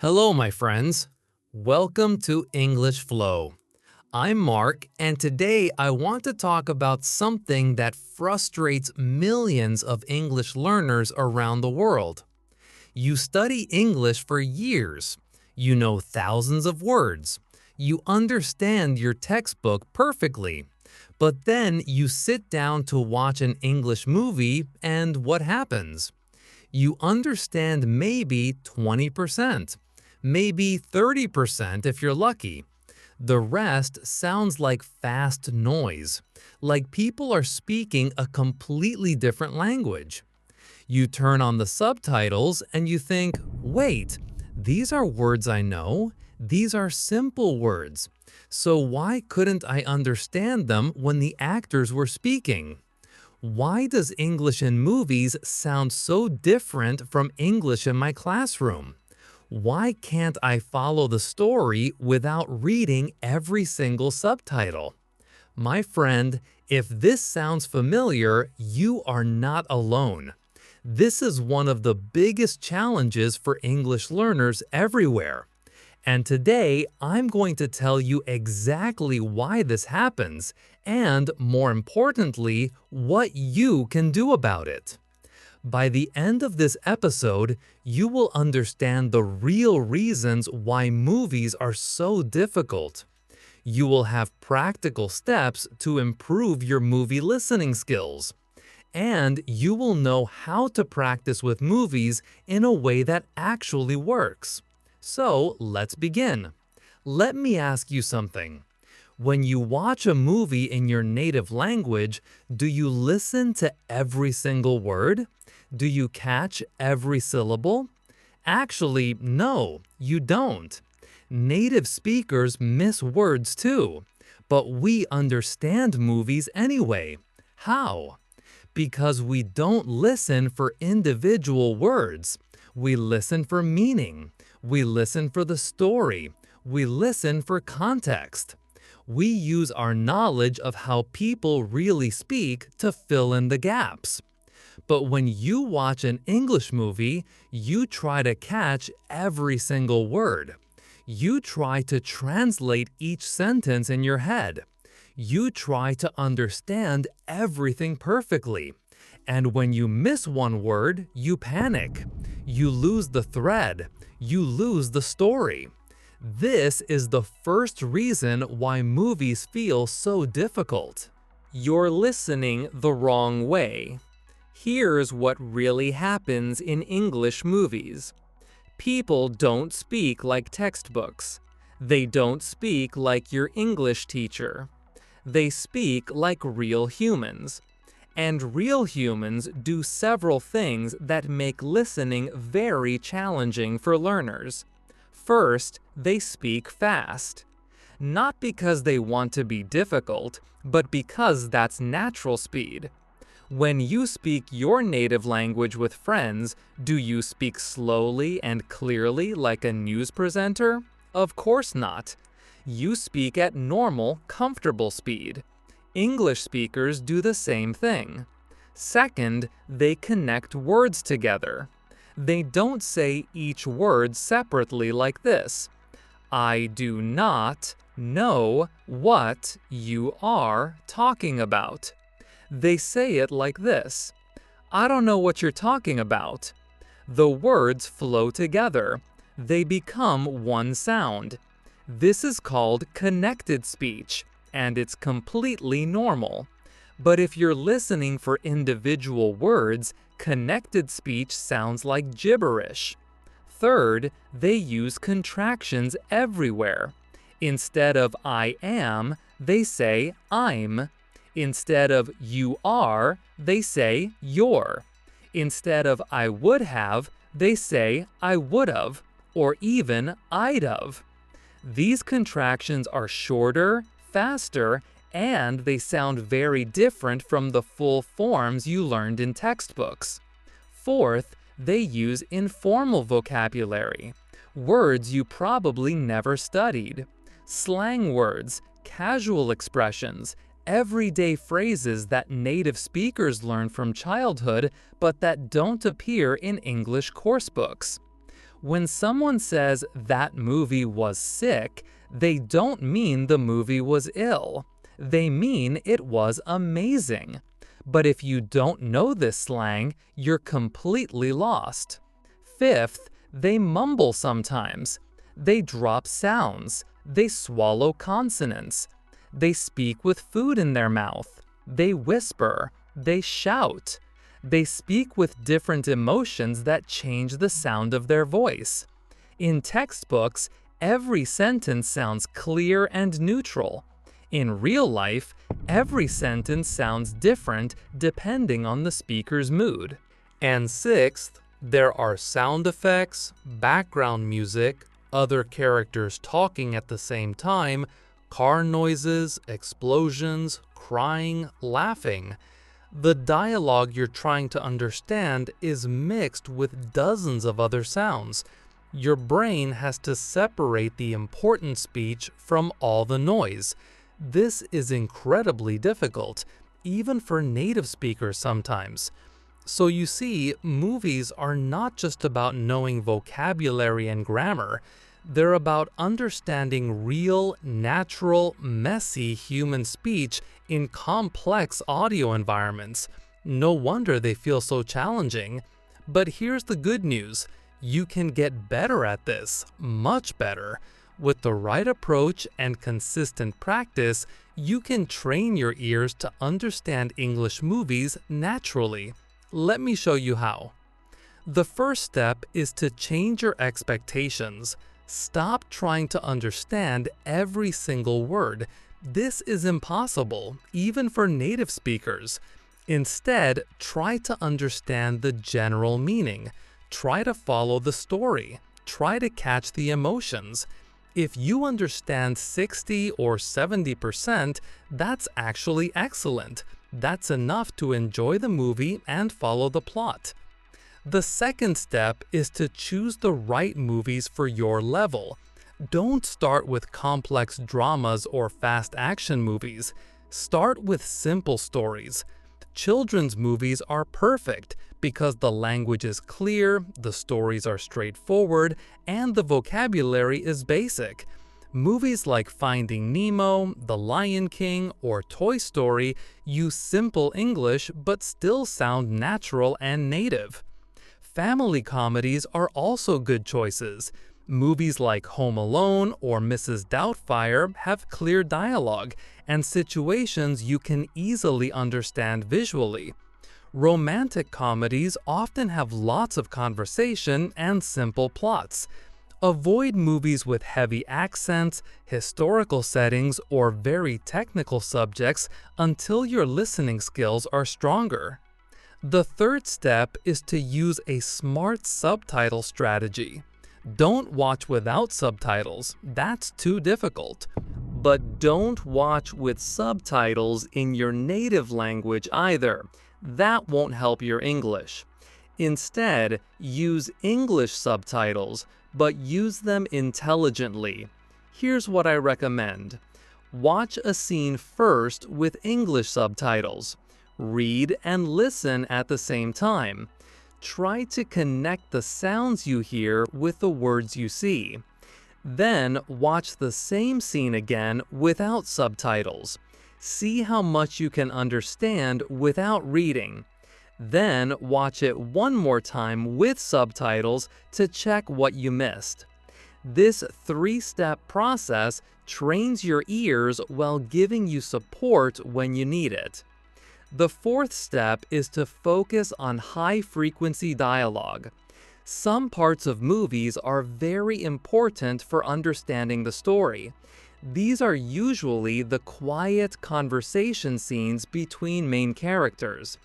Hello, my friends. Welcome to English Flow. I'm Mark, and today I want to talk about something that frustrates millions of English learners around the world. You study English for years. You know thousands of words. You understand your textbook perfectly. But then you sit down to watch an English movie, and what happens? You understand maybe 20%. Maybe 30% if you're lucky. The rest sounds like fast noise, like people are speaking a completely different language. You turn on the subtitles and you think, wait, these are words I know. These are simple words. So why couldn't I understand them when the actors were speaking? Why does English in movies sound so different from English in my classroom? Why can't I follow the story without reading every single subtitle? My friend, if this sounds familiar, you are not alone. This is one of the biggest challenges for English learners everywhere. And today, I'm going to tell you exactly why this happens and, more importantly, what you can do about it. By the end of this episode, you will understand the real reasons why movies are so difficult. You will have practical steps to improve your movie listening skills. And you will know how to practice with movies in a way that actually works. So, let's begin. Let me ask you something. When you watch a movie in your native language, do you listen to every single word? Do you catch every syllable? Actually, no, you don't. Native speakers miss words too, but we understand movies anyway. How? Because we don't listen for individual words. We listen for meaning. We listen for the story. We listen for context. We use our knowledge of how people really speak to fill in the gaps. But when you watch an English movie, you try to catch every single word. You try to translate each sentence in your head. You try to understand everything perfectly. And when you miss one word, you panic. You lose the thread. You lose the story. This is the first reason why movies feel so difficult. You're listening the wrong way. Here's what really happens in English movies. People don't speak like textbooks. They don't speak like your English teacher. They speak like real humans. And real humans do several things that make listening very challenging for learners. First, they speak fast. Not because they want to be difficult, but because that's natural speed. When you speak your native language with friends, do you speak slowly and clearly like a news presenter? Of course not. You speak at normal, comfortable speed. English speakers do the same thing. Second, they connect words together. They don't say each word separately like this. I do not know what you are talking about. They say it like this. I don't know what you're talking about. The words flow together. They become one sound. This is called connected speech, and it's completely normal. But if you're listening for individual words, connected speech sounds like gibberish. Third, they use contractions everywhere. Instead of I am, they say I'm. Instead of you are, they say you're. Instead of I would have, they say I would've, or even I'd've. These contractions are shorter, faster, and they sound very different from the full forms you learned in textbooks. Fourth, they use informal vocabulary, words you probably never studied. Slang words, casual expressions, everyday phrases that native speakers learn from childhood but that don't appear in English course books. When someone says that movie was sick, they don't mean the movie was ill. They mean it was amazing. But if you don't know this slang, you're completely lost. Fifth, they mumble sometimes. They drop sounds. They swallow consonants. They speak with food in their mouth. They whisper. They shout. They speak with different emotions that change the sound of their voice. In textbooks, every sentence sounds clear and neutral. In real life, every sentence sounds different depending on the speaker's mood. And sixth, there are sound effects, background music, other characters talking at the same time, car noises, explosions, crying, laughing. The dialogue you're trying to understand is mixed with dozens of other sounds. Your brain has to separate the important speech from all the noise. This is incredibly difficult, even for native speakers sometimes. So you see, movies are not just about knowing vocabulary and grammar. They're about understanding real, natural, messy human speech in complex audio environments. No wonder they feel so challenging. But here's the good news. You can get better at this, much better. With the right approach and consistent practice, you can train your ears to understand English movies naturally. Let me show you how. The first step is to change your expectations. Stop trying to understand every single word. This is impossible, even for native speakers. Instead, try to understand the general meaning. Try to follow the story. Try to catch the emotions. If you understand 60 or 70%, that's actually excellent. That's enough to enjoy the movie and follow the plot. The second step is to choose the right movies for your level. Don't start with complex dramas or fast action movies. Start with simple stories. Children's movies are perfect because the language is clear, the stories are straightforward, and the vocabulary is basic. Movies like Finding Nemo, The Lion King, or Toy Story use simple English but still sound natural and native. Family comedies are also good choices. Movies like Home Alone or Mrs. Doubtfire have clear dialogue and situations you can easily understand visually. Romantic comedies often have lots of conversation and simple plots. Avoid movies with heavy accents, historical settings, or very technical subjects until your listening skills are stronger. The third step is to use a smart subtitle strategy. Don't watch without subtitles, that's too difficult. But don't watch with subtitles in your native language either. That won't help your English. Instead, use English subtitles, but use them intelligently. Here's what I recommend. Watch a scene first with English subtitles. Read and listen at the same time. Try to connect the sounds you hear with the words you see. Then watch the same scene again without subtitles. See how much you can understand without reading. Then watch it one more time with subtitles to check what you missed. This three-step process trains your ears while giving you support when you need it. The fourth step is to focus on high-frequency dialogue. Some parts of movies are very important for understanding the story. These are usually the quiet conversation scenes between main characters.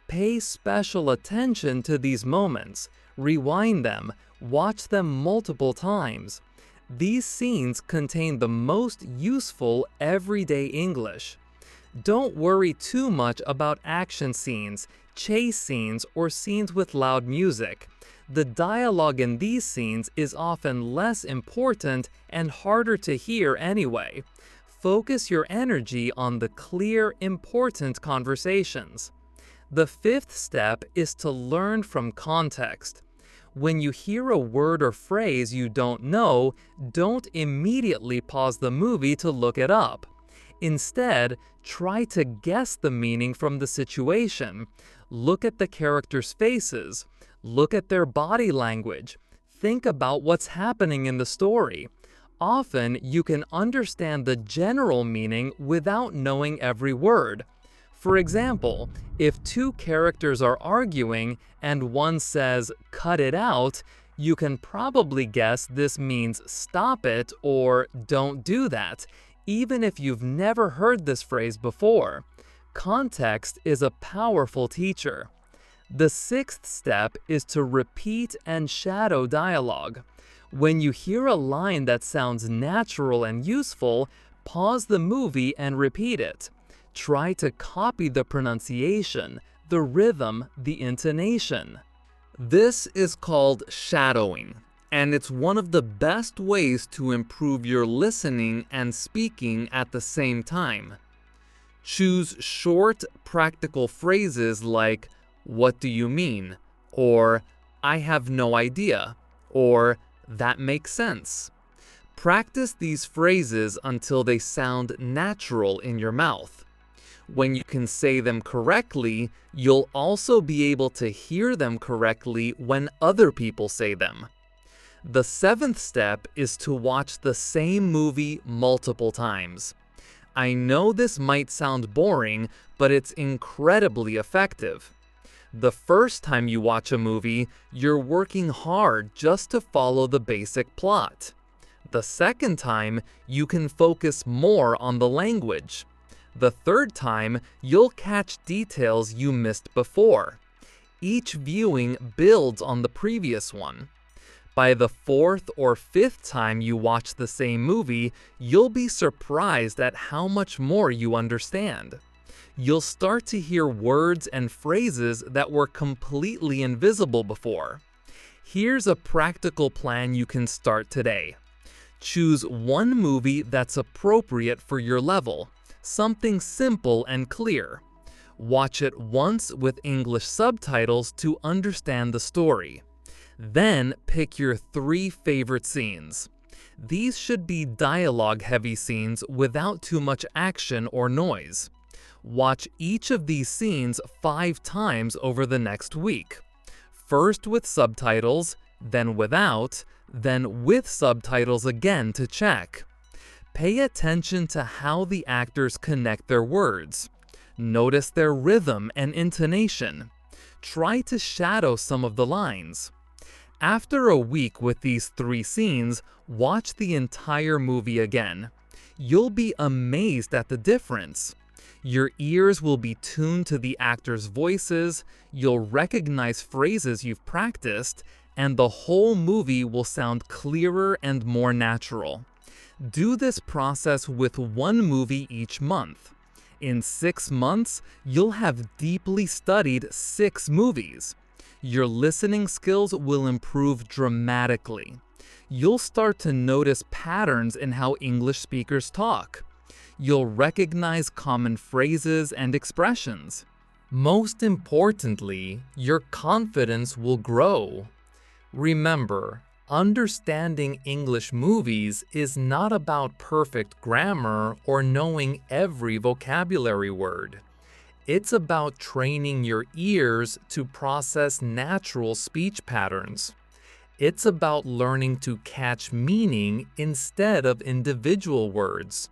Pay special attention to these moments. Rewind them. Watch them multiple times. These scenes contain the most useful everyday English. Don't worry too much about action scenes, chase scenes, or scenes with loud music. The dialogue in these scenes is often less important and harder to hear anyway. Focus your energy on the clear, important conversations. The fifth step is to learn from context. When you hear a word or phrase you don't know, don't immediately pause the movie to look it up. Instead, try to guess the meaning from the situation. Look at the characters' faces. Look at their body language. Think about what's happening in the story. Often, you can understand the general meaning without knowing every word. For example, if two characters are arguing and one says, "cut it out," you can probably guess this means "stop it" or "don't do that," even if you've never heard this phrase before. Context is a powerful teacher. The sixth step is to repeat and shadow dialogue. When you hear a line that sounds natural and useful, pause the movie and repeat it. Try to copy the pronunciation, the rhythm, the intonation. This is called shadowing, and it's one of the best ways to improve your listening and speaking at the same time. Choose short, practical phrases like, "What do you mean?" or "I have no idea," or "That makes sense." Practice these phrases until they sound natural in your mouth. When you can say them correctly, you'll also be able to hear them correctly when other people say them. The seventh step is to watch the same movie multiple times. I know this might sound boring, but it's incredibly effective. The first time you watch a movie, you're working hard just to follow the basic plot. The second time, you can focus more on the language. The third time, you'll catch details you missed before. Each viewing builds on the previous one. By the fourth or fifth time you watch the same movie, you'll be surprised at how much more you understand. You'll start to hear words and phrases that were completely invisible before. Here's a practical plan you can start today. Choose one movie that's appropriate for your level. Something simple and clear. Watch it once with English subtitles to understand the story. Then pick your 3 favorite scenes. These should be dialogue-heavy scenes without too much action or noise. Watch each of these scenes 5 times over the next week. First with subtitles, then without, then with subtitles again to check. Pay attention to how the actors connect their words. Notice their rhythm and intonation. Try to shadow some of the lines. After a week with these 3 scenes, watch the entire movie again. You'll be amazed at the difference. Your ears will be tuned to the actors' voices, you'll recognize phrases you've practiced, and the whole movie will sound clearer and more natural. Do this process with 1 movie each month. In 6 months, you'll have deeply studied 6 movies. Your listening skills will improve dramatically. You'll start to notice patterns in how English speakers talk. You'll recognize common phrases and expressions. Most importantly, your confidence will grow. Remember, understanding English movies is not about perfect grammar or knowing every vocabulary word. It's about training your ears to process natural speech patterns. It's about learning to catch meaning instead of individual words.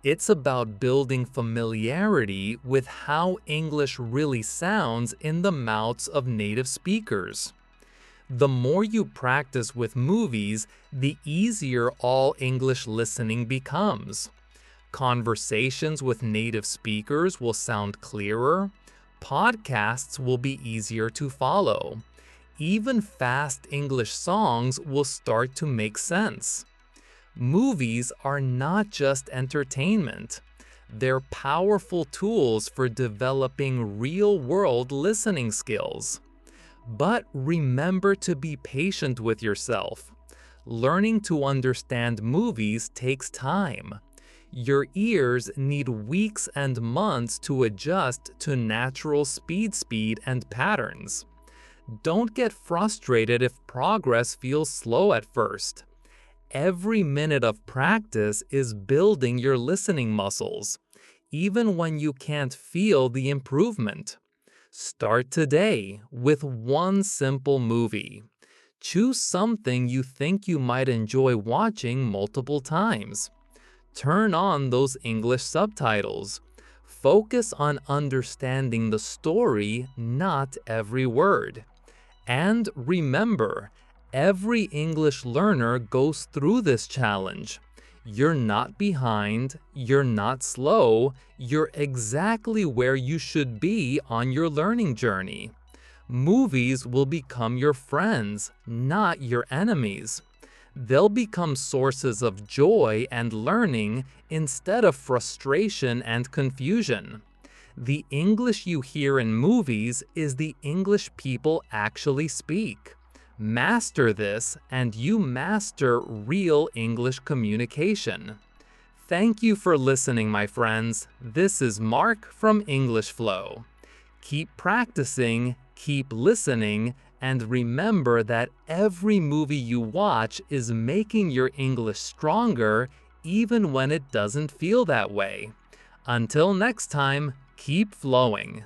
It's about building familiarity with how English really sounds in the mouths of native speakers. The more you practice with movies, the easier all English listening becomes. Conversations with native speakers will sound clearer. Podcasts will be easier to follow. Even fast English songs will start to make sense. Movies are not just entertainment. They're powerful tools for developing real-world listening skills. But remember to be patient with yourself. Learning to understand movies takes time. Your ears need weeks and months to adjust to natural speed and patterns. Don't get frustrated if progress feels slow at first. Every minute of practice is building your listening muscles, even when you can't feel the improvement. Start today with one simple movie. Choose something you think you might enjoy watching multiple times. Turn on those English subtitles. Focus on understanding the story, not every word. And remember, every English learner goes through this challenge. You're not behind, you're not slow, you're exactly where you should be on your learning journey. Movies will become your friends, not your enemies. They'll become sources of joy and learning instead of frustration and confusion. The English you hear in movies is the English people actually speak. Master this, and you master real English communication. Thank you for listening, my friends. This is Mark from English Flow. Keep practicing, keep listening, and remember that every movie you watch is making your English stronger, even when it doesn't feel that way. Until next time, keep flowing.